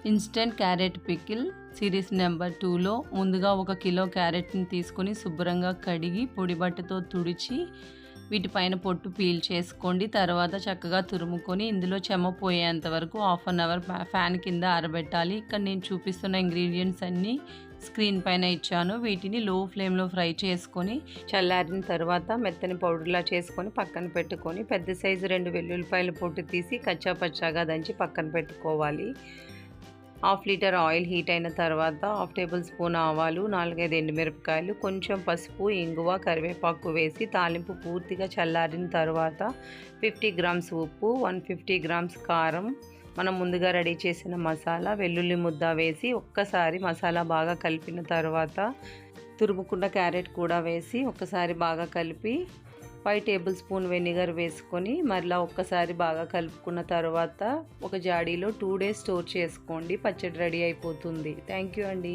Instant carrot pickle series number 2లో ముందుగా 1 kilo క్యారెట్ని తీసుకొని శుభ్రంగా కడిగి పొడి బట్టతో తుడిచి వీటిపైన పొట్టు పీల్ చేసుకోండి. తర్వాత చక్కగా తురుముకొని ఇందులో చెమ్మ పోయేంత వరకు హాఫ్ అన్ అవర్ ఫ్యాన్ కింద ఆరబెట్టాలి. ఇక్కడ నేను చూపిస్తున్న ఇంగ్రీడియంట్స్ అన్నీ స్క్రీన్ పైన ఇచ్చాను. వీటిని లో ఫ్లేమ్లో ఫ్రై చేసుకొని చల్లారిన తర్వాత మెత్తని పౌడర్లా చేసుకొని పక్కన పెట్టుకొని పెద్ద సైజు 2 వెల్లుల్లిపాయల పొట్టు తీసి కచ్చా పచ్చాగా దంచి పక్కన పెట్టుకోవాలి. 1/2 లీటర్ ఆయిల్ హీట్ అయిన తర్వాత 1/2 టేబుల్ స్పూన్ ఆవాలు, 4-5 ఎండుమిరపకాయలు, కొంచెం పసుపు, ఇంగువ, కరివేపాకు వేసి తాలింపు పూర్తిగా చల్లారిన తర్వాత 50 గ్రామ్స్ ఉప్పు, 150 గ్రామ్స్ కారం, మనం ముందుగా రెడీ చేసిన మసాలా, వెల్లుల్లి ముద్ద వేసి ఒక్కసారి మసాలా బాగా కలిపిన తర్వాత తురుముకున్న క్యారెట్ కూడా వేసి ఒక్కసారి బాగా కలిపి 5 టేబుల్ స్పూన్ వెనిగర్ వేసుకొని మరలా ఒక్కసారి బాగా కలుపుకున్న తర్వాత ఒక జాడీలో 2 డేస్ స్టోర్ చేసుకోండి. పచ్చడి రెడీ అయిపోతుంది. థ్యాంక్ యూ అండి.